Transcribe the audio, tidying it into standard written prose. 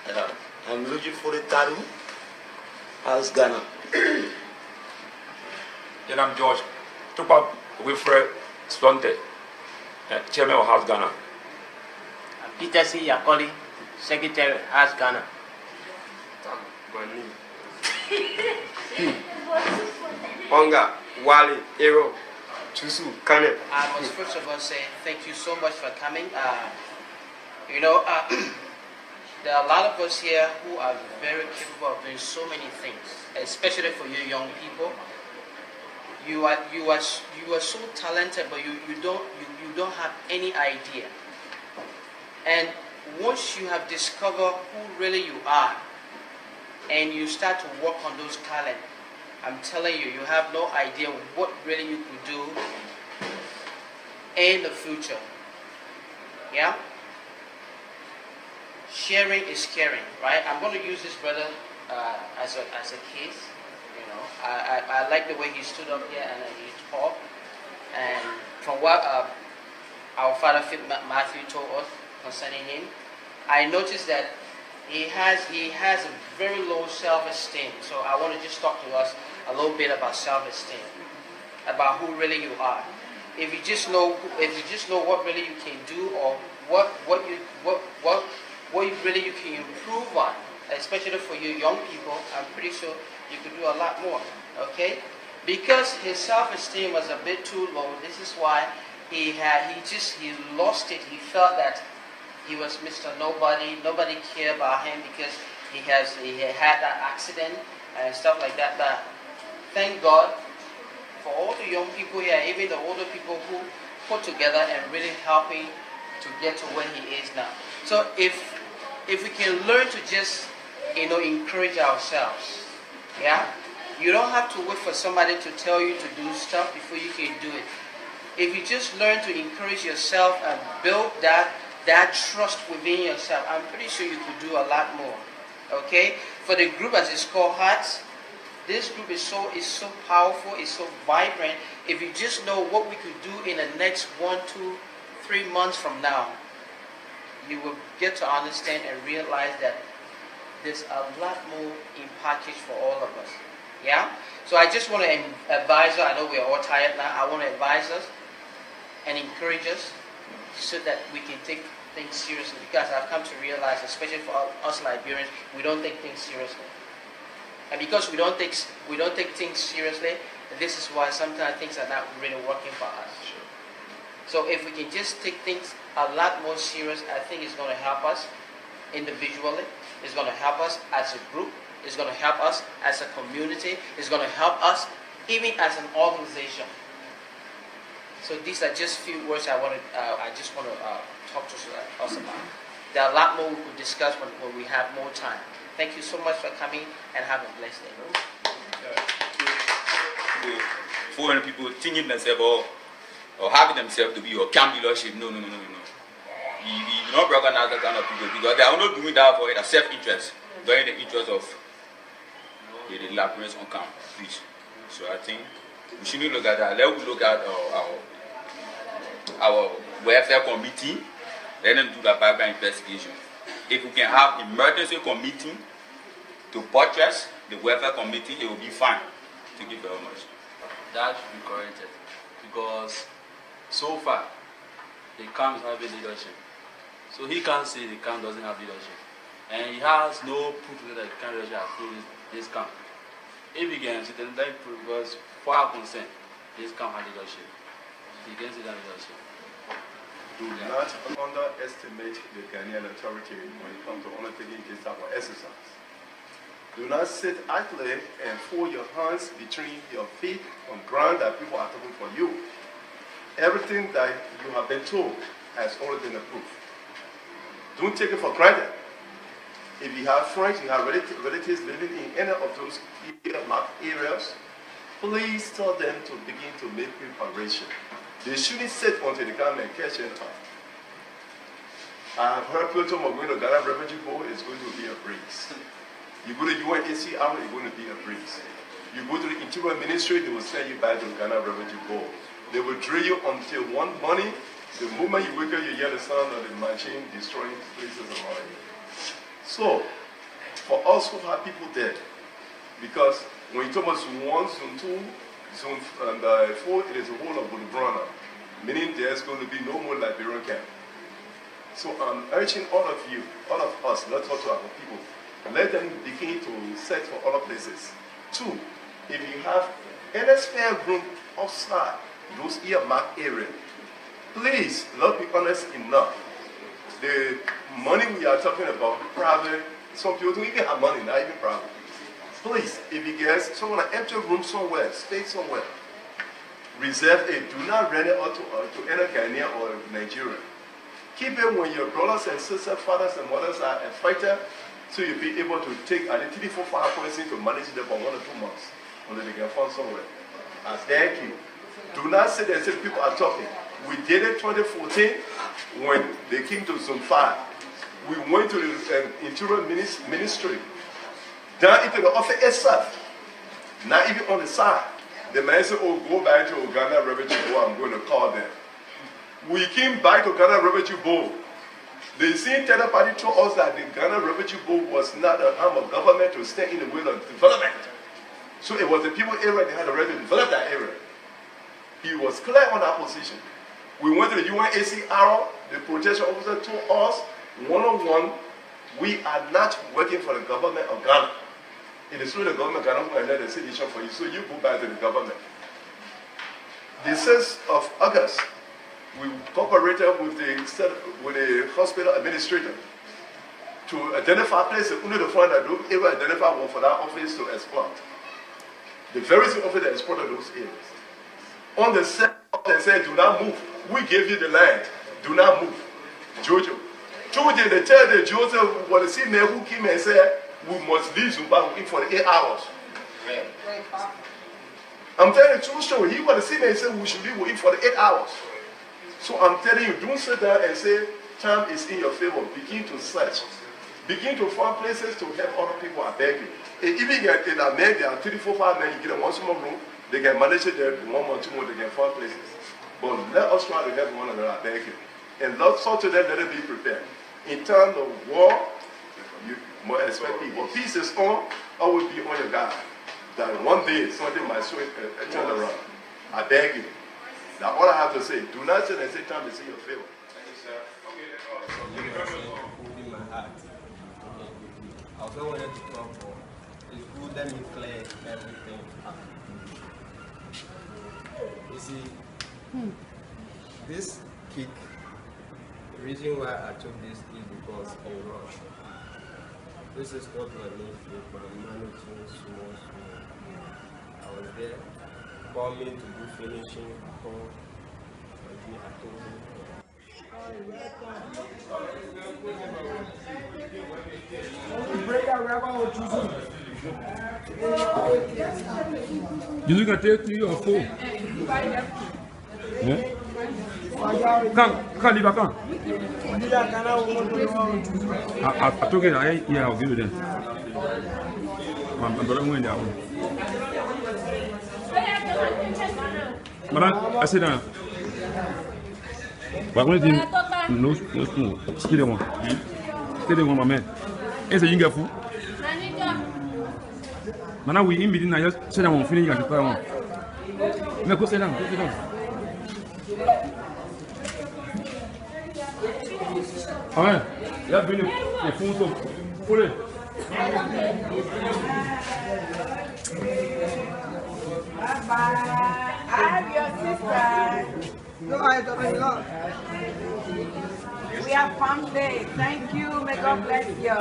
I'm looking for the tattoo. HEARTHS Ghana. And I'm George. Took up Wilfred Splunted, Chairman of HEARTHS Ghana. I'm Peter C. Yakoli, Secretary, HEARTHS Ghana. Onga, Wally, Ero, Chusu, Kane. I must first of all say thank you so much for coming. There are a lot of us here who are very capable of doing so many things, especially for you young people. You are so talented, but you don't have any idea. And once you have discovered who really you are, and you start to work on those talents, I'm telling you, you have no idea what really you could do in the future. Yeah? Sharing is caring, right? I'm going to use this brother as a case. I like the way he stood up here and he talked. And from what our father Matthew told us concerning him, I noticed that he has a very low self-esteem. So I want to just talk to us a little bit about self-esteem, about who really you are. If you just know what really you can do, or what you really you can improve on, especially for you young people, I'm pretty sure you could do a lot more. Okay, because his self-esteem was a bit too low. This is why he lost it. He felt that he was Mr. Nobody. Nobody cared about him because he had that accident and stuff like that. But thank God for all the young people here, even the older people who put together and really helping to get to where he is now. So if we can learn to just encourage ourselves, yeah, you don't have to wait for somebody to tell you to do stuff before you can do it. If you just learn to encourage yourself and build that trust within yourself, I'm pretty sure you could do a lot more. Okay? For the group as it's called HEARTHS, this group is so powerful, it's so vibrant. If you just know what we could do in the next 1, 2, 3 months from now, you will get to understand and realize that there's a lot more in package for all of us. Yeah? So I just want to advise us. I know we're all tired now. I want to advise us and encourage us so that we can take things seriously, because I've come to realize, especially for us Liberians, we don't take things seriously. And because we don't take things seriously, this is why sometimes things are not really working for us. Sure. So if we can just take things a lot more serious, I think it's going to help us individually. It's going to help us as a group. It's going to help us as a community. It's going to help us even as an organization. So these are just few words I just want to talk to us about. There are a lot more we could discuss when we have more time. Thank you so much for coming and have a blessed day. Foreign people thinking themselves or having themselves to be your camp leadership. No. You not recognize that kind of people because they are not doing that for their self-interest, but in the interest of the Liberians on camp, please. So I think we shouldn't look at that. Let us look at our welfare committee. Let them do the background investigation. If we can have emergency committee to buttress the welfare committee, it will be fine. Thank you very much. That should be corrected because so far the camp is having leadership. So he can't say the camp doesn't have leadership. And he has no proof that the camp leadership has proved this camp. If he can sit and let proof, because for our consent, this camp has leadership. He can see that leadership. Do not underestimate the Ghanaian authority when it comes to undertaking this type of exercise. Do not sit idly and fold your hands between your feet on ground that people are talking for you. Everything that you have been told has already been approved. Don't take it for granted. If you have friends, you have relatives living in any of those areas, please tell them to begin to make preparation. They shouldn't sit until they come and catch it up. I have heard people talk about going to Ghana Refugee Board, it's going to be a breeze. You go to UNHCR, it's going to be a breeze. You go to the Interior Ministry, they will send you back to the Ghana Refugee Board. They will drill you until one morning. The moment you wake up, you hear the sound of the machine destroying places around you. So, for us who have people there, because when you talk about Zone 1, Zone 2, Zone 4, it is a whole of Budubrana, meaning there's going to be no more Liberian camp. So I'm urging all of you, all of us, let's talk to our people. Let them begin to search for other places. 2, if you have any spare room outside those earmarked areas, please, let's be honest enough. The money we are talking about, probably, some people don't even have money, not even probably. Please, if you get someone an empty room somewhere, stay somewhere. Reserve it. Do not rent it out to any Ghanaian or Nigerian. Keep it when your brothers and sisters, fathers and mothers are a fighter, so you'll be able to take at the 3, 4, 5 points to manage them for 1 or 2 months until they can find somewhere. I beg you. Do not sit there and say people are talking. We did it 2014 when they came to Zone 5. We went to the Interior Ministry, down into the office itself, not even on the side. The man said, oh, go back to Ghana Refugee Board, I'm going to call them. We came back to Ghana Refugee Board. The same third party told us that the Ghana Refugee Board was not an arm of government to stand in the way of development. So it was the people area, they had the right to develop that area. He was clear on that position. We went to the UNHCR, the protection officer told us, one-on-one, we are not working for the government of Ghana. It is through the government of Ghana who are the citizen for you, so you go back to the government. The 6th of August, we cooperated with the hospital administrator to identify places, only to find that those areas identified were for that office to exploit. The very same office that exploited those areas. On the 7th, they said, do not move. We gave you the land. Do not move. Jojo. 2 days, they tell the Joseph, what the same man who came and said, we must leave Zimbabwe for 8 hours. I'm telling you the true story. He was the same man and said, we should leave for the 8 hours. So I'm telling you, don't sit down and say, time is in your favor. Begin to search. Begin to find places to help other people, I beg you. And even in a man, there are 3, 4, 5 men, you get one small room, they can manage it there, 1 month, 2 months, they can find places. But let us try to help one another, I beg you. And let's talk to them, let them be prepared. In terms of war, you must expect peace. But peace is on, always be on your guard. That one day, something might swing and turn around. I beg you. Now, all I have to say, do not sit and say time to see your favor. In my heart. I also wanted to talk for it's good, let me clear everything up. You see, this kick, the reason why I took this is because I rush. This is what my main field, but I'm managing small. I was there, called me to do finishing, call, I told him. You look at 3 or 4. Yeah? Can't leave a car. I took it, I'll give it then. I'm going down. Madam, I sit down. But when you no school, stay there one, my man. It's a younger fool. Now we in between, I just sit down, finish and prepare one. No, go sit down, go sit down. Alright, you have been a phone so pull it. Bye-bye. I'm your sister. No, I don't know. We have fun day. Thank you. May God bless you.